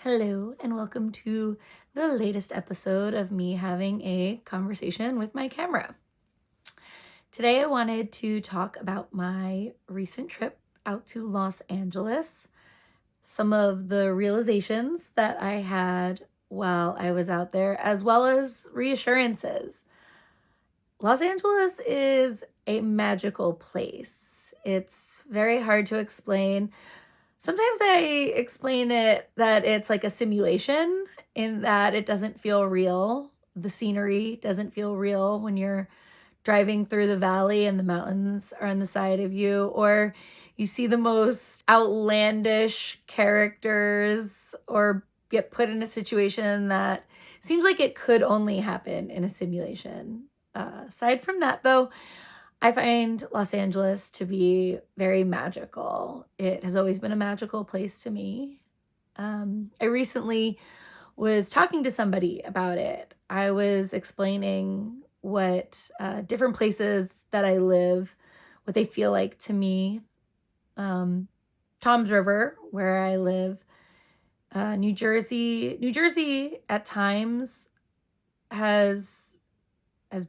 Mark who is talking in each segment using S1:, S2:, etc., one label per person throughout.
S1: Hello, and welcome to the latest episode of me having a conversation with my camera. Today, I wanted to talk about my recent trip out to Los Angeles, some of the realizations that I had while I was out there, as well as reassurances. Los Angeles is a magical place. It's very hard to explain. Sometimes I explain it that it's like a simulation in that it doesn't feel real. The scenery doesn't feel real when you're driving through the valley and the mountains are on the side of you, or you see the most outlandish characters or get put in a situation that seems like it could only happen in a simulation. Aside from that, though, I find Los Angeles to be very magical. It has always been a magical place to me. I recently was talking to somebody about it. I was explaining what different places that I live, what they feel like to me. Toms River, where I live, New Jersey. New Jersey at times has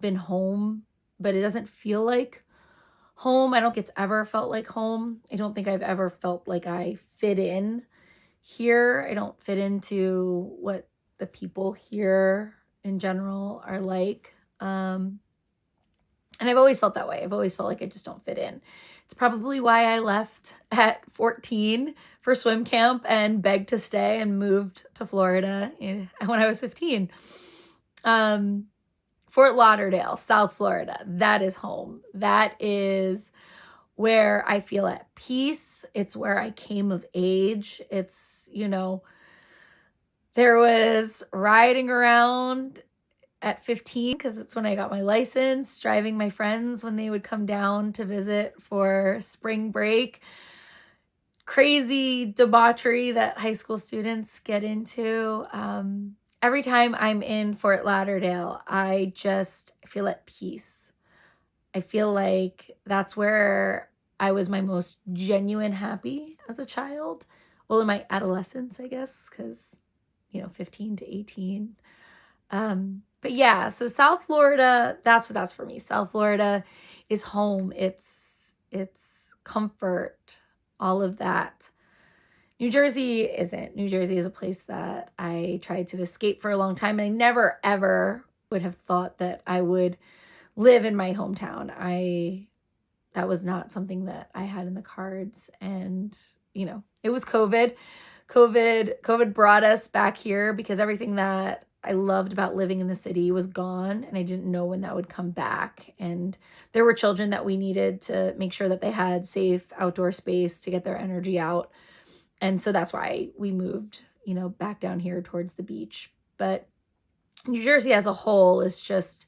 S1: been home, but it doesn't feel like home. I don't think it's ever felt like home. I don't think I've ever felt like I fit in here. I don't fit into what the people here in general are like. And I've always felt that way. I've always felt like I just don't fit in. It's probably why I left at 14 for swim camp and begged to stay and moved to Florida when I was 15. Fort Lauderdale, South Florida, that is home. That is where I feel at peace. It's where I came of age. It's, there was riding around at 15 because it's when I got my license, driving my friends when they would come down to visit for spring break. Crazy debauchery that high school students get into. Every time I'm in Fort Lauderdale, I just feel at peace. I feel like that's where I was my most genuine happy as a child. Well, in my adolescence, I guess, because, 15 to 18. But yeah, so South Florida, that's for me. South Florida is home. It's comfort, all of that. New Jersey isn't. New Jersey is a place that I tried to escape for a long time. And I never, ever would have thought that I would live in my hometown. That was not something that I had in the cards. And, it was COVID. COVID brought us back here because everything that I loved about living in the city was gone. And I didn't know when that would come back. And there were children that we needed to make sure that they had safe outdoor space to get their energy out. And so that's why we moved, back down here towards the beach. But New Jersey as a whole is just,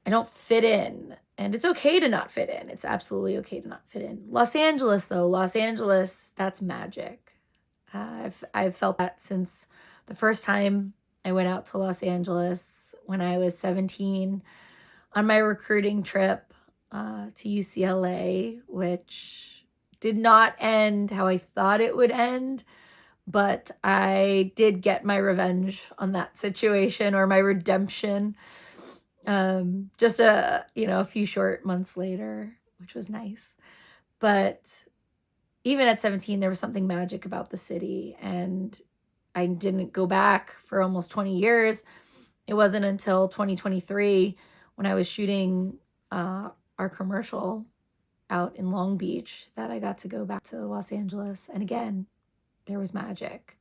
S1: I don't fit in. And it's okay to not fit in. It's absolutely okay to not fit in. Los Angeles, though, that's magic. I've felt that since the first time I went out to Los Angeles when I was 17 on my recruiting trip to UCLA, which did not end how I thought it would end, but I did get my revenge on that situation, or my redemption, just a few short months later, which was nice. But even at 17, there was something magic about the city, and I didn't go back for almost 20 years. It wasn't until 2023 when I was shooting our commercial out in Long Beach that I got to go back to Los Angeles. And again, there was magic.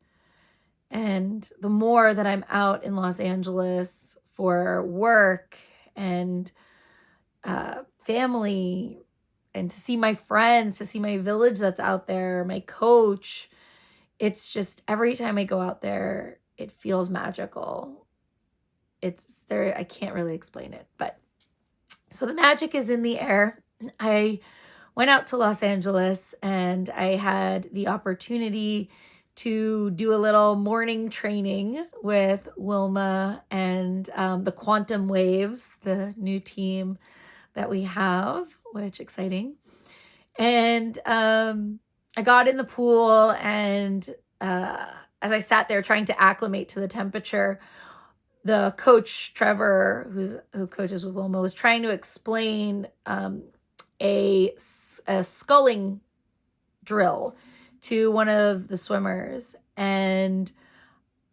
S1: And the more that I'm out in Los Angeles for work and family, and to see my friends, to see my village that's out there, my coach, it's just every time I go out there, it feels magical. It's there. I can't really explain it, but so the magic is in the air. I went out to Los Angeles and I had the opportunity to do a little morning training with Wilma and the Quantum Waves, the new team that we have, which exciting. And I got in the pool and as I sat there trying to acclimate to the temperature, the coach, Trevor, who coaches with Wilma, was trying to explain a sculling drill to one of the swimmers. And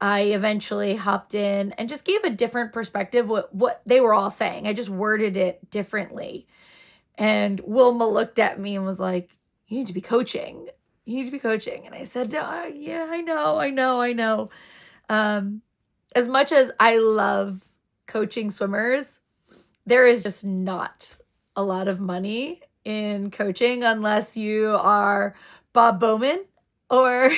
S1: I eventually hopped in and just gave a different perspective what they were all saying. I just worded it differently. And Wilma looked at me and was like, "You need to be coaching. You need to be coaching." And I said, "Yeah, I know. As much as I love coaching swimmers, there is just not a lot of money in coaching unless you are Bob Bowman or,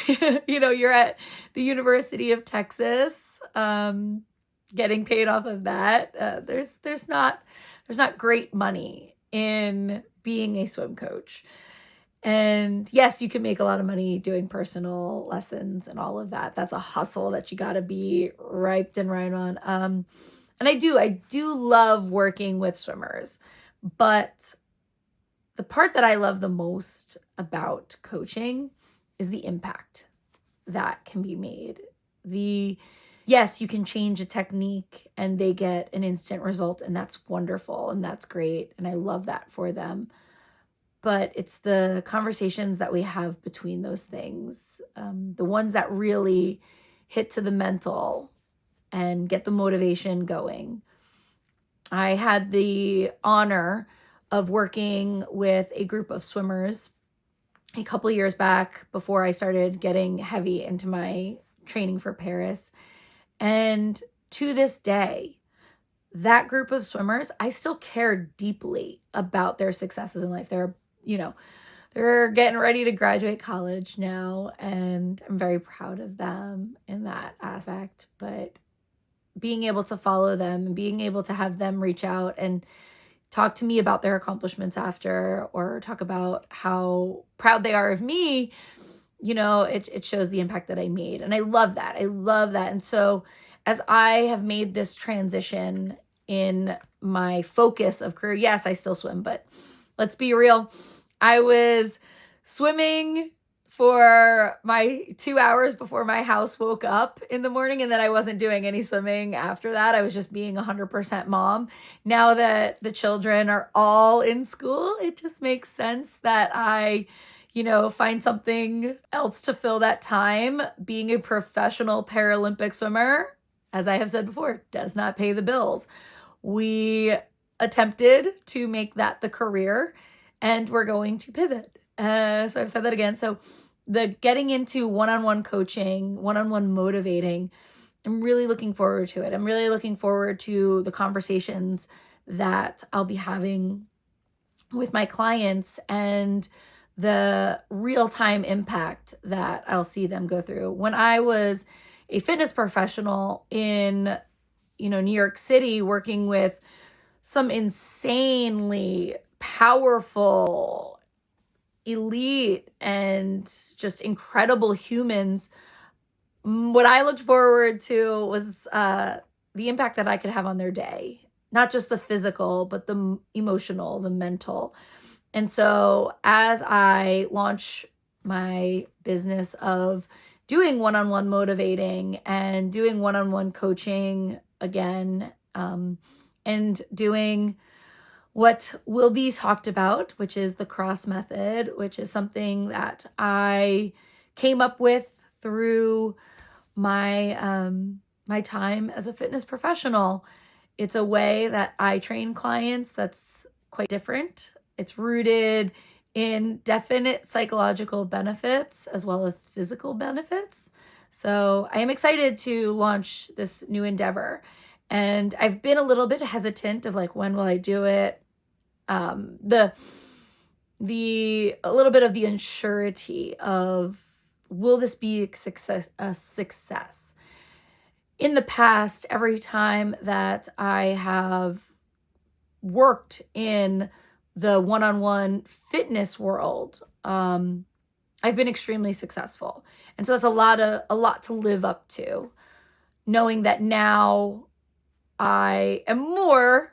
S1: you're at the University of Texas, getting paid off of that. There's not great money in being a swim coach. And yes, you can make a lot of money doing personal lessons and all of that. That's a hustle that you got to be right and right on. And I do love working with swimmers, but the part that I love the most about coaching is the impact that can be made. Yes, you can change a technique and they get an instant result, and that's wonderful and that's great. And I love that for them. But it's the conversations that we have between those things, the ones that really hit to the mental and get the motivation going. I had the honor of working with a group of swimmers a couple years back before I started getting heavy into my training for Paris. And to this day, that group of swimmers, I still care deeply about their successes in life. They're getting ready to graduate college now, and I'm very proud of them in that aspect. But being able to follow them and being able to have them reach out and talk to me about their accomplishments after, or talk about how proud they are of me, it shows the impact that I made. And I love that. And so as I have made this transition in my focus of career, yes, I still swim, but let's be real. I was swimming for my 2 hours before my house woke up in the morning, and then I wasn't doing any swimming after that. I was just being 100% mom. Now that the children are all in school, it just makes sense that I, find something else to fill that time. Being a professional Paralympic swimmer, as I have said before, does not pay the bills. We attempted to make that the career, and we're going to pivot. So I've said that again. So the getting into one-on-one coaching, one-on-one motivating, I'm really looking forward to it. I'm really looking forward to the conversations that I'll be having with my clients and the real-time impact that I'll see them go through. When I was a fitness professional in, New York City, working with some insanely powerful, elite, and just incredible humans, what I looked forward to was the impact that I could have on their day. Not just the physical, but the emotional, the mental. And so as I launch my business of doing one-on-one motivating and doing one-on-one coaching again, and doing what will be talked about, which is the CROSS method, which is something that I came up with through my my time as a fitness professional. It's a way that I train clients that's quite different. It's rooted in definite psychological benefits as well as physical benefits. So I am excited to launch this new endeavor. And I've been a little bit hesitant of like, when will I do it? A little bit of the uncertainty of, will this be a success? In the past, every time that I have worked in the one-on-one fitness world, I've been extremely successful. And so that's a lot to live up to, knowing that now I am more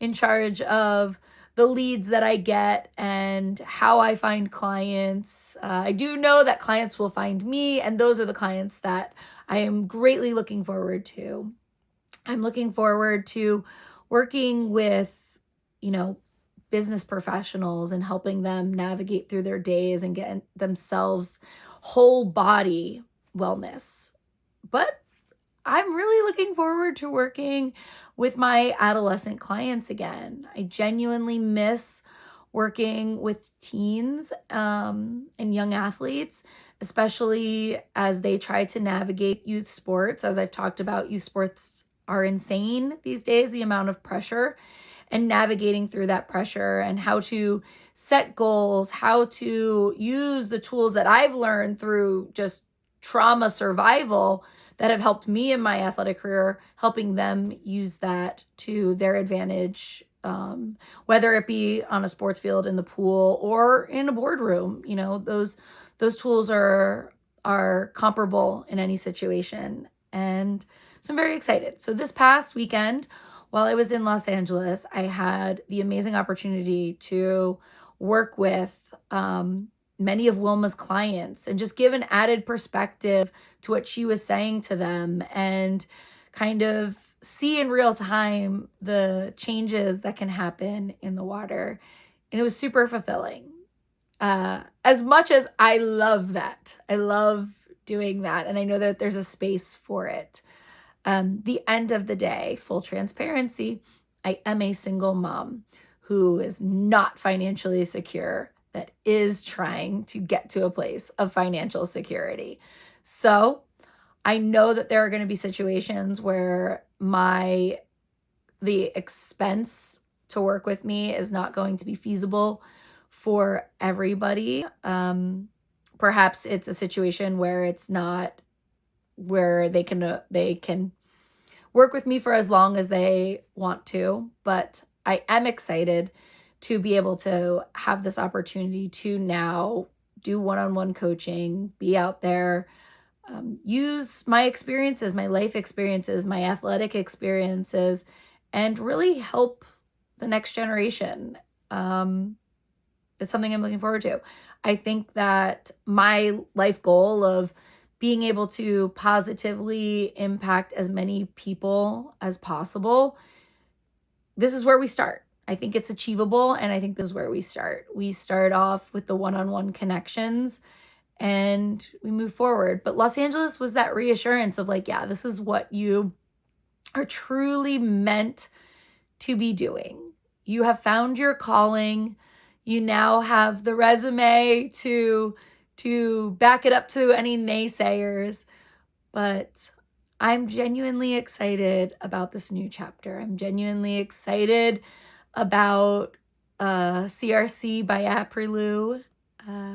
S1: in charge of the leads that I get and how I find clients. I do know that clients will find me, and those are the clients that I am greatly looking forward to. I'm looking forward to working with, business professionals and helping them navigate through their days and get themselves whole body wellness. But I'm really looking forward to working with my adolescent clients again. I genuinely miss working with teens and young athletes, especially as they try to navigate youth sports. As I've talked about, youth sports are insane these days, the amount of pressure and navigating through that pressure and how to set goals, how to use the tools that I've learned through just trauma survival that have helped me in my athletic career, helping them use that to their advantage, whether it be on a sports field, in the pool, or in a boardroom. Those tools are comparable in any situation. And so I'm very excited. So this past weekend, while I was in Los Angeles, I had the amazing opportunity to work with many of Wilma's clients and just give an added perspective to what she was saying to them and kind of see in real time the changes that can happen in the water. And it was super fulfilling. As much as I love that, I love doing that. And I know that there's a space for it. The end of the day, full transparency, I am a single mom who is not financially secure, that is trying to get to a place of financial security. So I know that there are going to be situations where the expense to work with me is not going to be feasible for everybody. Perhaps it's a situation where it's not, where they can work with me for as long as they want to, but I am excited to be able to have this opportunity to now do one-on-one coaching, be out there, use my experiences, my life experiences, my athletic experiences, and really help the next generation. It's something I'm looking forward to. I think that my life goal of being able to positively impact as many people as possible, this is where we start. I think it's achievable, and I think this is where we start. We start off with the one-on-one connections and we move forward. But Los Angeles was that reassurance of like, yeah, this is what you are truly meant to be doing. You have found your calling. You now have the resume to back it up to any naysayers. But I'm genuinely excited about this new chapter. I'm genuinely excited about C.R.C. by ApRaLou,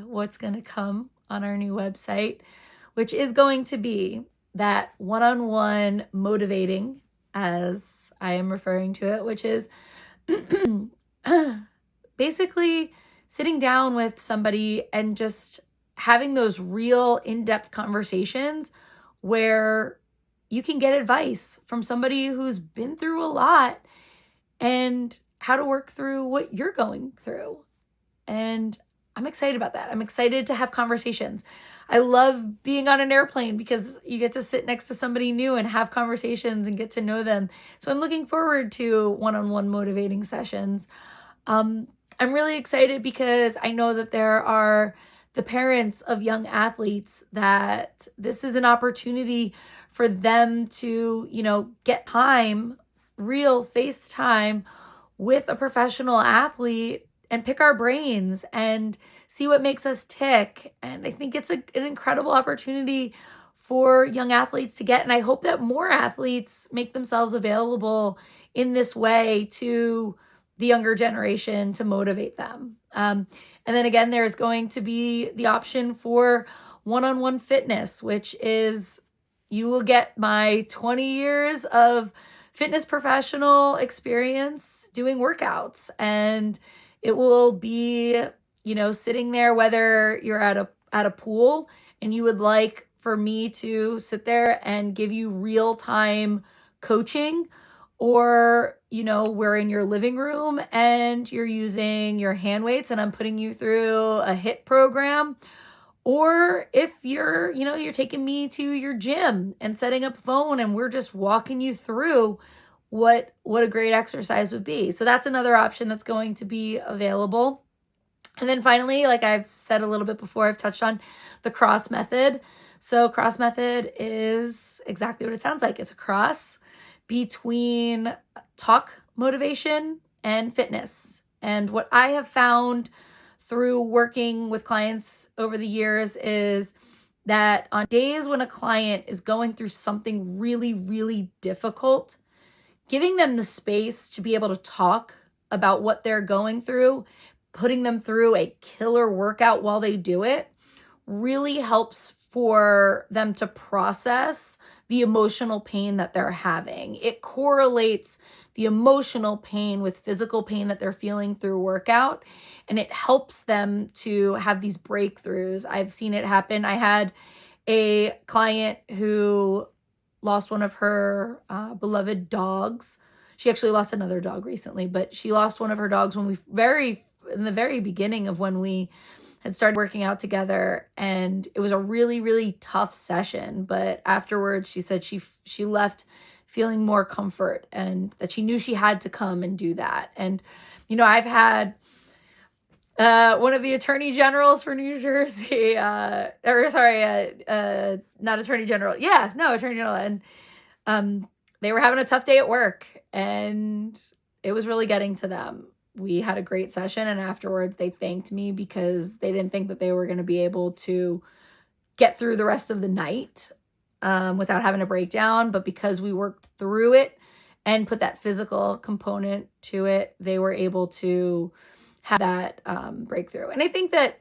S1: what's going to come on our new website, which is going to be that one-on-one motivating, as I am referring to it, which is basically sitting down with somebody and just having those real in-depth conversations where you can get advice from somebody who's been through a lot and how to work through what you're going through. And I'm excited about that. I'm excited to have conversations. I love being on an airplane because you get to sit next to somebody new and have conversations and get to know them. So I'm looking forward to one-on-one motivating sessions. I'm really excited because I know that there are the parents of young athletes that this is an opportunity for them to, get time, real face time with a professional athlete and pick our brains and see what makes us tick. And I think it's an incredible opportunity for young athletes to get. And I hope that more athletes make themselves available in this way to the younger generation to motivate them. And then again, there's going to be the option for one-on-one fitness, which is you will get my 20 years of fitness professional experience doing workouts. And it will be, sitting there, whether you're at a pool and you would like for me to sit there and give you real-time coaching, or we're in your living room and you're using your hand weights and I'm putting you through a HIIT program, or if you're taking me to your gym and setting up a phone and we're just walking you through what a great exercise would be. So that's another option that's going to be available. And then finally, like I've said a little bit before, I've touched on the cross method. So cross method is exactly what it sounds like. It's a cross between talk motivation and fitness. And what I have found through working with clients over the years is that on days when a client is going through something really, really difficult, giving them the space to be able to talk about what they're going through, putting them through a killer workout while they do it, really helps for them to process the emotional pain that they're having. It correlates the emotional pain with physical pain that they're feeling through workout, and it helps them to have these breakthroughs. I've seen it happen. I had a client who lost one of her beloved dogs. She actually lost another dog recently, but she lost one of her dogs in the very beginning of when we had started working out together, and it was a really, really tough session. But afterwards, she said she left feeling more comfort and that she knew she had to come and do that. And, I've had one of the attorney generals for New Jersey, not attorney general. Yeah, no, attorney general. And they were having a tough day at work and it was really getting to them. We had a great session, and afterwards they thanked me because they didn't think that they were going to be able to get through the rest of the night without having a breakdown. But because we worked through it and put that physical component to it, they were able to have that breakthrough. And I think that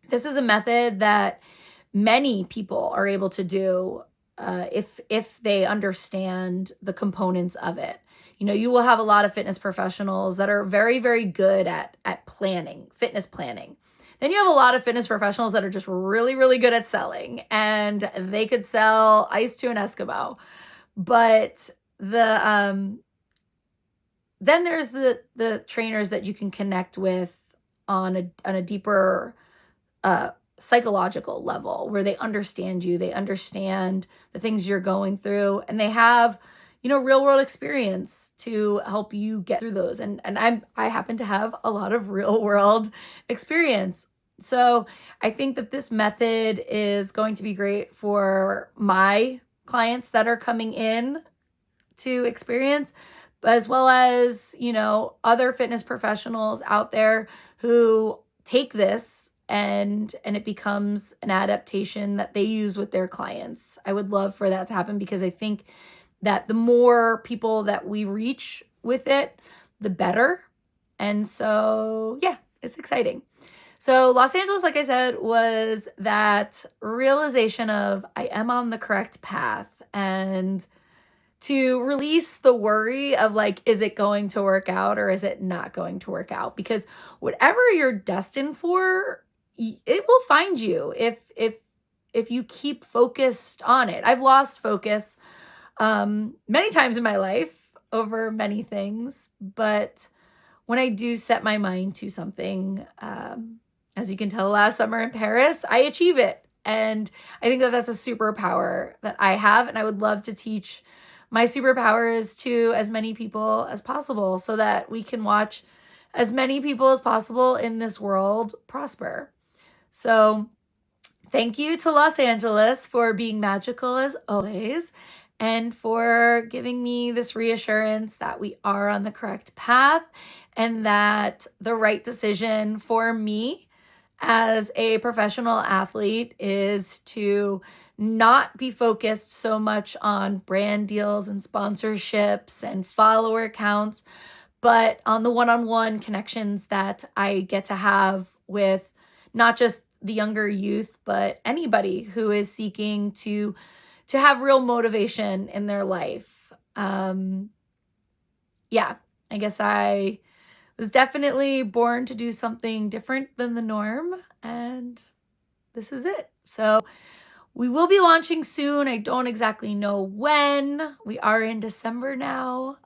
S1: this is a method that many people are able to do if they understand the components of it. You will have a lot of fitness professionals that are very, very good at planning, fitness planning. Then you have a lot of fitness professionals that are just really, really good at selling, and they could sell ice to an Eskimo. But then there's the trainers that you can connect with on a deeper psychological level, where they understand you, they understand the things you're going through, and they have real world experience to help you get through those. And I happen to have a lot of real world experience. So I think that this method is going to be great for my clients that are coming in to experience, as well as, other fitness professionals out there who take this and it becomes an adaptation that they use with their clients. I would love for that to happen because I think that the more people that we reach with it, the better. And so, yeah, it's exciting. So Los Angeles, like I said, was that realization of I am on the correct path, and to release the worry of like, is it going to work out or is it not going to work out? Because whatever you're destined for, it will find you if you keep focused on it. I've lost focus many times in my life over many things, but when I do set my mind to something, as you can tell, last summer in Paris, I achieve it. And I think that that's a superpower that I have, and I would love to teach my superpowers to as many people as possible so that we can watch as many people as possible in this world prosper. So thank you to Los Angeles for being magical as always, and for giving me this reassurance that we are on the correct path and that the right decision for me as a professional athlete is to not be focused so much on brand deals and sponsorships and follower counts, but on the one-on-one connections that I get to have with not just the younger youth, but anybody who is seeking to have real motivation in their life. I guess I was definitely born to do something different than the norm, and this is it. So we will be launching soon. I don't exactly know when. We are in December now.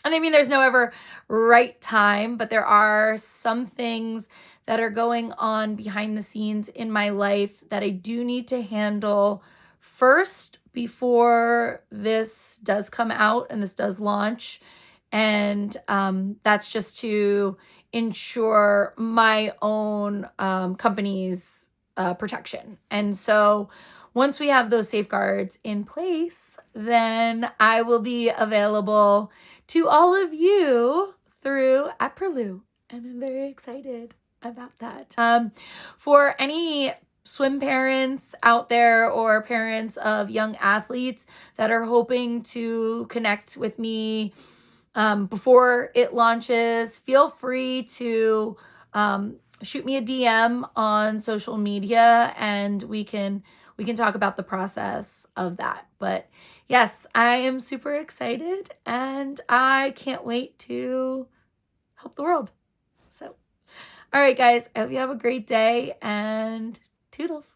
S1: And I mean, there's no ever right time, but there are some things that are going on behind the scenes in my life that I do need to handle first before this does come out and this does launch. And that's just to ensure my own company's protection. And so once we have those safeguards in place, then I will be available to all of you through ApRaLou. And I'm very excited about that. For any swim parents out there or parents of young athletes that are hoping to connect with me before it launches, feel free to shoot me a DM on social media and we can talk about the process of that. But yes, I am super excited and I can't wait to help the world. So, all right, guys, I hope you have a great day and toodles.